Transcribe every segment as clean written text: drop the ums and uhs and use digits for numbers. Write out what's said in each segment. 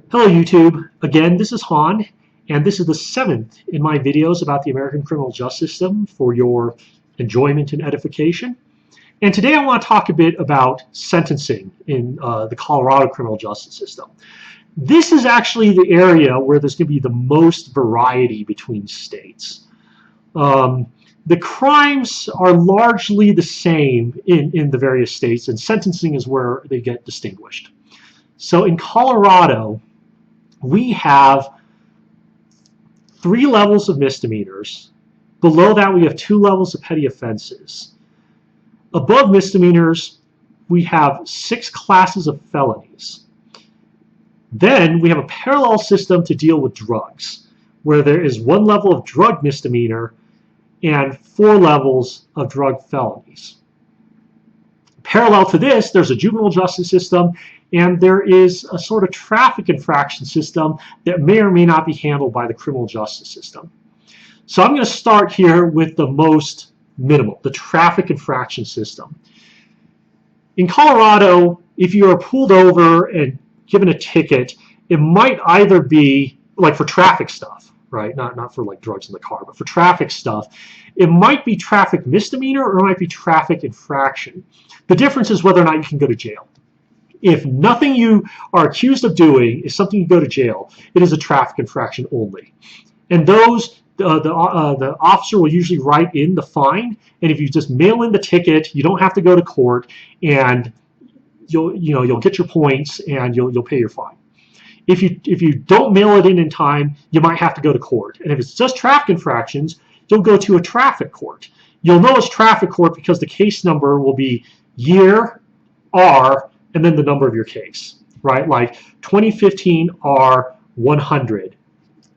Hello YouTube, again this is Han, and this is the 7th in my videos about the American criminal justice system for your enjoyment and edification. And today I want to talk a bit about sentencing in the Colorado criminal justice system. This is actually the area where there's going to be the most variety between states. The crimes are largely the same in the various states, and sentencing is where they get distinguished. So in Colorado, we have 3 levels of misdemeanors. Below that, we have 2 levels of petty offenses. Above misdemeanors, we have 6 classes of felonies. Then we have a parallel system to deal with drugs, where there is 1 level of drug misdemeanor and 4 levels of drug felonies. Parallel to this, there's a juvenile justice system, and there is a sort of traffic infraction system that may or may not be handled by the criminal justice system. So I'm going to start here with the most minimal, the traffic infraction system. In Colorado, if you are pulled over and given a ticket, it might either be like for traffic stuff, right? Not for like drugs in the car, but for traffic stuff. It might be traffic misdemeanor or it might be traffic infraction. The difference is whether or not you can go to jail. If nothing you are accused of doing is something you go to jail, it is a traffic infraction only. And those, the officer will usually write in the fine, and if you just mail in the ticket, you don't have to go to court, and you'll get your points and you'll pay your fine. If you don't mail it in time, you might have to go to court. And if it's just traffic infractions, you'll go to a traffic court. You'll know it's traffic court because the case number will be year, R, and then the number of your case, right? Like 2015 R100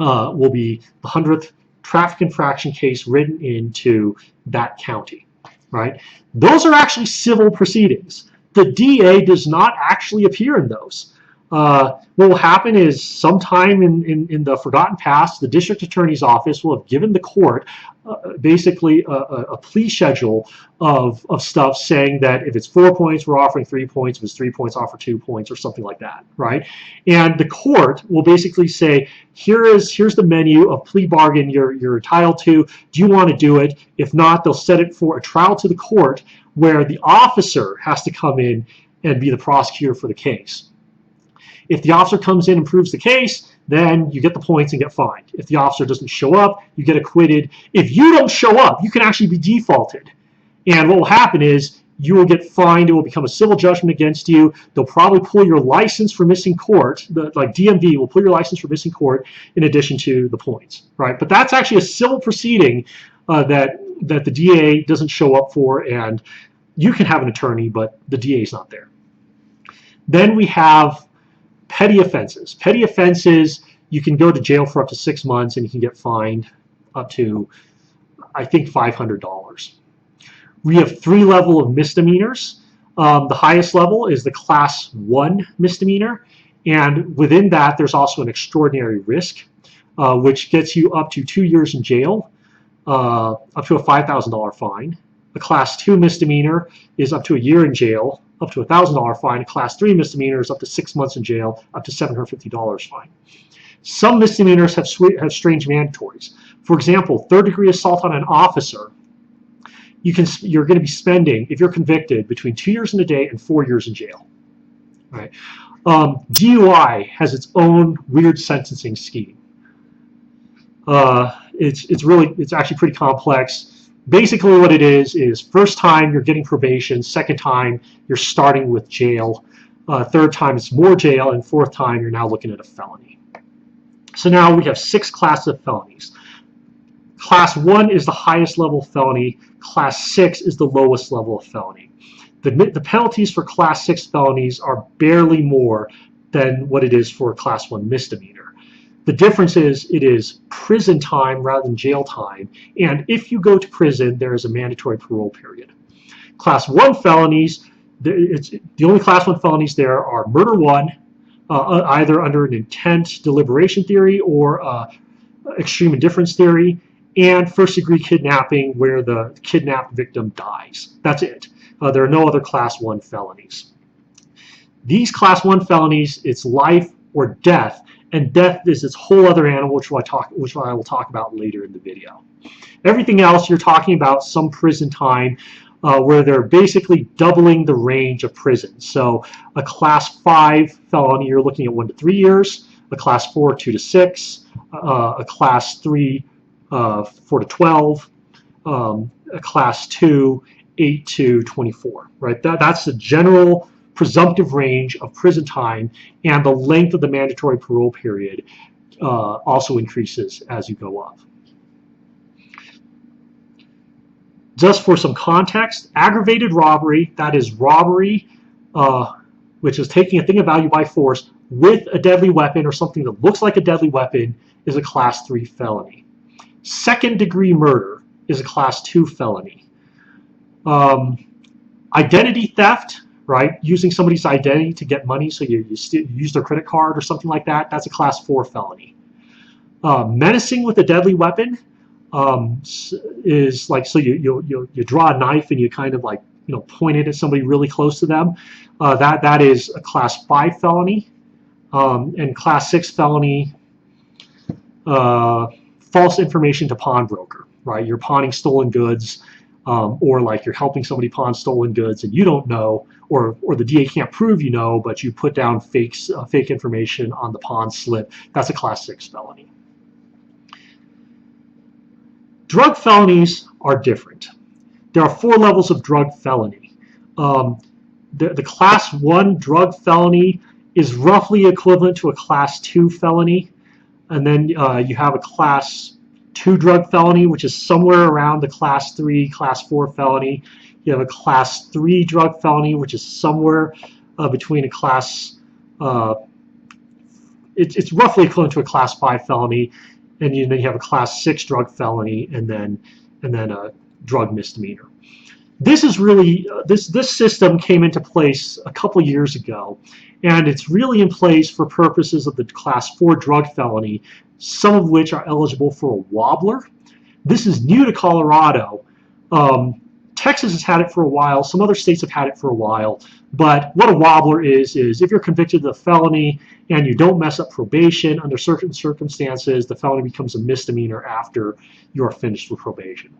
will be the 100th traffic infraction case written into that county, right? Those are actually civil proceedings. The DA does not actually appear in those. What will happen is sometime in the forgotten past, the district attorney's office will have given the court basically a plea schedule of stuff saying that if it's 4 points, we're offering 3 points. If it's 3 points, offer 2 points or something like that, right? And the court will basically say, here's the menu of plea bargain you're entitled to. Do you want to do it? If not, they'll set it for a trial to the court where the officer has to come in and be the prosecutor for the case. If the officer comes in and proves the case, then you get the points and get fined. If the officer doesn't show up, you get acquitted. If you don't show up, you can actually be defaulted. And what will happen is you will get fined. It will become a civil judgment against you. They'll probably pull your license for missing court. Like DMV will pull your license for missing court in addition to the points, right? But that's actually a civil proceeding that the DA doesn't show up for, and you can have an attorney, but the DA is not there. Then we have petty offenses. Petty offenses, you can go to jail for up to 6 months and you can get fined up to, I think, $500. We have 3 levels of misdemeanors. The highest level is the class 1 misdemeanor, and within that there's also an extraordinary risk, which gets you up to 2 years in jail, up to a $5,000 fine. A class 2 misdemeanor is up to a year in jail, up to a $1,000 fine. Class 3 misdemeanors up to 6 months in jail, up to $750 fine. Some misdemeanors have strange mandatories. For example, third-degree assault on an officer, you're going to be spending, if you're convicted, between 2 years in a day and 4 years in jail. Right? DUI has its own weird sentencing scheme. It's actually pretty complex. Basically what it is first time you're getting probation, second time you're starting with jail, third time it's more jail, and fourth time you're now looking at a felony. So now we have 6 classes of felonies. Class 1 is the highest level felony. Class 6 is the lowest level of felony. The penalties for Class 6 felonies are barely more than what it is for a Class 1 misdemeanor. The difference is it is prison time rather than jail time, and if you go to prison, there is a mandatory parole period. Class 1 felonies, the only Class 1 felonies there are murder 1, either under an intent deliberation theory or extreme indifference theory, and first-degree kidnapping where the kidnapped victim dies. That's it. There are no other Class 1 felonies. These Class 1 felonies, it's life or death. And death is this whole other animal, which I will talk about later in the video. Everything else, you're talking about some prison time where they're basically doubling the range of prison. So a class 5 felony, you're looking at 1 to 3 years, a class 4, 2 to 6, a class 3, 4 to 12, a class 2, 8 to 24, right? That's the general presumptive range of prison time, and the length of the mandatory parole period also increases as you go up. Just for some context, aggravated robbery, that is robbery, which is taking a thing of value by force with a deadly weapon or something that looks like a deadly weapon, is a class 3 felony. Second degree murder is a class 2 felony. Identity theft, right? Using somebody's identity to get money, so you use their credit card or something like that, that's a class 4 felony. Menacing with a deadly weapon is like, so you draw a knife and you kind of like, point it at somebody really close to them. That is a class 5 felony. And class 6 felony, false information to pawnbroker, right? You're pawning stolen goods, or like you're helping somebody pawn stolen goods and you don't know, or the DA can't prove you know, but you put down fake information on the pawn slip. That's a class 6 felony. Drug felonies are different. There are 4 levels of drug felony. The class 1 drug felony is roughly equivalent to a class 2 felony. And then you have a class 2 drug felony, which is somewhere around the class 3, class 4 felony. You have a class 3 drug felony, which is somewhere between a class, it's roughly equivalent to a class 5 felony. And then you have a class 6 drug felony, and then a drug misdemeanor. This is really, this system came into place a couple years ago, and it's really in place for purposes of the class 4 drug felony, some of which are eligible for a wobbler. This is new to Colorado. Texas has had it for a while. Some other states have had it for a while. But what a wobbler is if you're convicted of a felony and you don't mess up probation, under certain circumstances, the felony becomes a misdemeanor after you're finished with probation.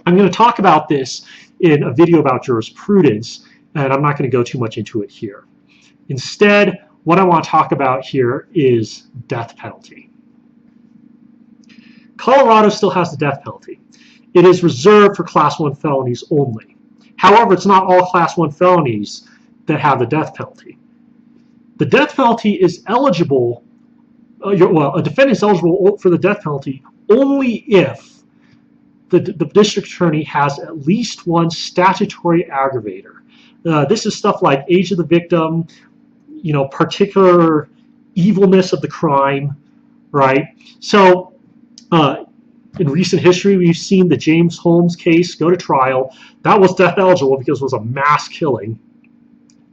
I'm going to talk about this in a video about jurisprudence, and I'm not going to go too much into it here. Instead, what I want to talk about here is death penalty. Colorado still has the death penalty. It is reserved for class 1 felonies only. However, it's not all class 1 felonies that have the death penalty. The death penalty is eligible, a defendant is eligible for the death penalty only if the district attorney has at least one statutory aggravator. This is stuff like age of the victim, particular evilness of the crime, right? So in recent history, we've seen the James Holmes case go to trial. That was death eligible because it was a mass killing,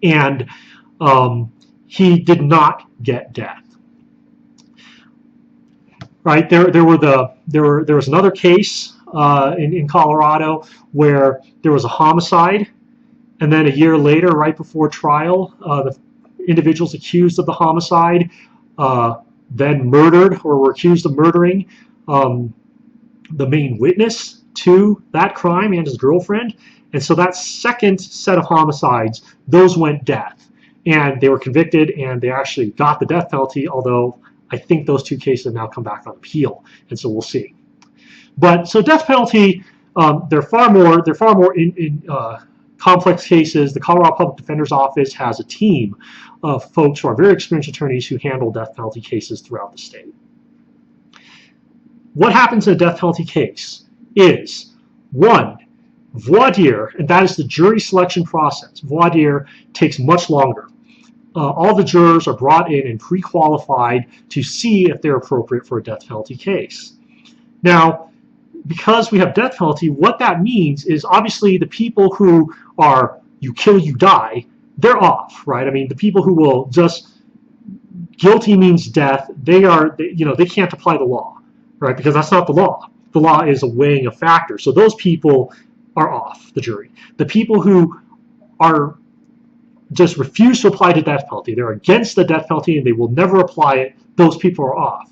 and he did not get death. Right, there was another case in Colorado where there was a homicide, and then a year later, right before trial, the individuals accused of the homicide then murdered or were accused of murdering the main witness to that crime and his girlfriend. And so that second set of homicides, those went death. And they were convicted, and they actually got the death penalty, although I think those 2 cases have now come back on appeal, and so we'll see. But so death penalty, they're far more in complex cases. The Colorado Public Defender's Office has a team of folks who are very experienced attorneys who handle death penalty cases throughout the state. What happens in a death penalty case is, 1, voir dire, and that is the jury selection process. Voir dire takes much longer. All the jurors are brought in and pre-qualified to see if they're appropriate for a death penalty case. Now, because we have death penalty, what that means is obviously the people who are you kill, you die, they're off, right? I mean, the people who will just guilty means death, they can't apply the law, right? Because that's not the law. The law is a weighing of factors. So those people are off the jury. The people who are just refuse to apply the death penalty. They're against the death penalty and they will never apply it. Those people are off.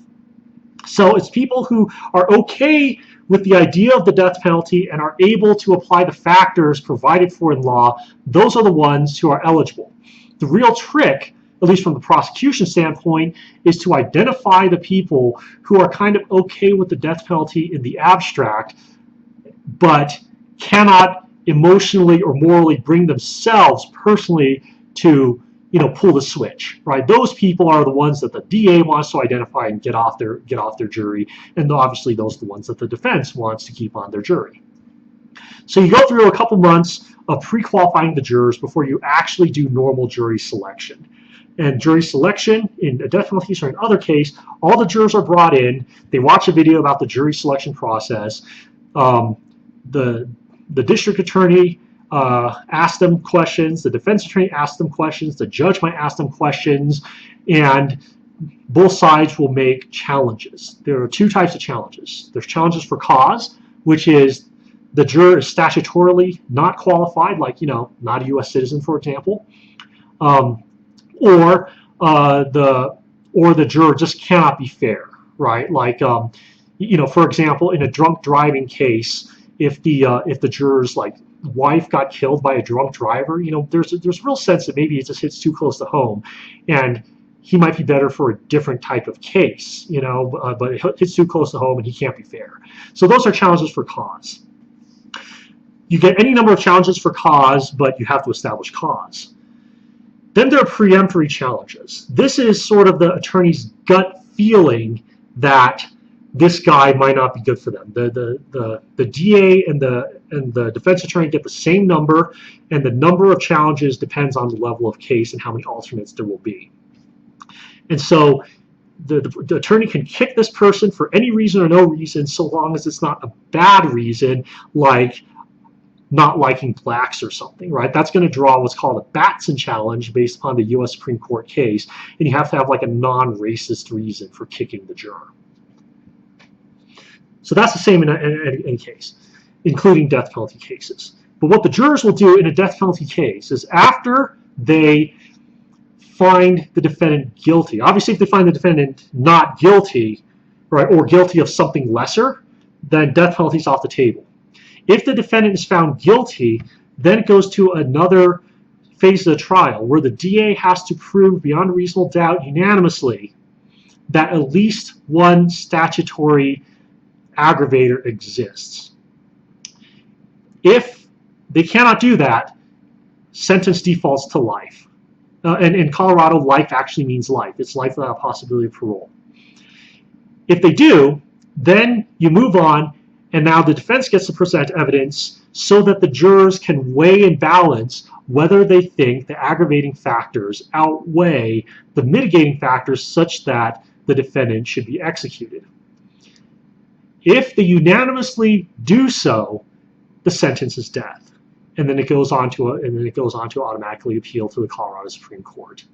So it's people who are okay with the idea of the death penalty and are able to apply the factors provided for in law. Those are the ones who are eligible. The real trick, at least from the prosecution standpoint, is to identify the people who are kind of okay with the death penalty in the abstract, but cannot emotionally or morally bring themselves personally to pull the switch, right? Those people are the ones that the DA wants to identify and get off their jury, and obviously those are the ones that the defense wants to keep on their jury. So you go through a couple months of pre-qualifying the jurors before you actually do normal jury selection. And jury selection in a death penalty or in other case, all the jurors are brought in. They watch a video about the jury selection process. The district attorney ask them questions, the defense attorney asks them questions, the judge might ask them questions, and both sides will make challenges. There are two types of challenges. There's challenges for cause, which is the juror is statutorily not qualified, like not a U.S. citizen, for example, or the juror just cannot be fair, right? Like for example, in a drunk driving case, if the juror's wife got killed by a drunk driver, there's a real sense that maybe it just hits too close to home, and he might be better for a different type of case, but it hits too close to home and he can't be fair. So those are challenges for cause. You get any number of challenges for cause, but you have to establish cause. Then there are preemptory challenges. This is sort of the attorney's gut feeling that this guy might not be good for them. The DA and the defense attorney get the same number, and the number of challenges depends on the level of case and how many alternates there will be. And so the attorney can kick this person for any reason or no reason, so long as it's not a bad reason, like not liking blacks or something, right? That's going to draw what's called a Batson challenge based upon the U.S. Supreme Court case, and you have to have a non-racist reason for kicking the juror. So that's the same in any case, including death penalty cases. But what the jurors will do in a death penalty case is after they find the defendant guilty, obviously if they find the defendant not guilty, right, or guilty of something lesser, then death penalty is off the table. If the defendant is found guilty, then it goes to another phase of the trial where the DA has to prove beyond a reasonable doubt unanimously that at least one statutory aggravator exists. If they cannot do that, sentence defaults to life. And in Colorado, life actually means life. It's life without a possibility of parole. If they do, then you move on, and now the defense gets to present evidence so that the jurors can weigh and balance whether they think the aggravating factors outweigh the mitigating factors such that the defendant should be executed. If they unanimously do so, the sentence is death, and then it goes on to automatically appeal to the Colorado Supreme Court.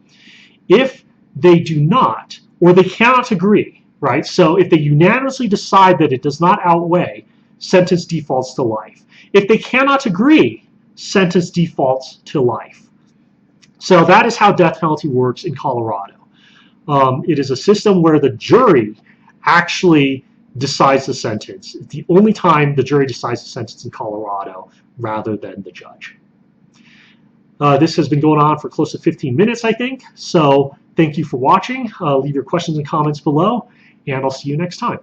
If they do not, or they cannot agree, right? So if they unanimously decide that it does not outweigh, sentence defaults to life. If they cannot agree, sentence defaults to life. So that is how death penalty works in Colorado. It is a system where the jury actually decides the sentence. It's the only time the jury decides the sentence in Colorado rather than the judge. This has been going on for close to 15 minutes, I think. So thank you for watching. Leave your questions and comments below, and I'll see you next time.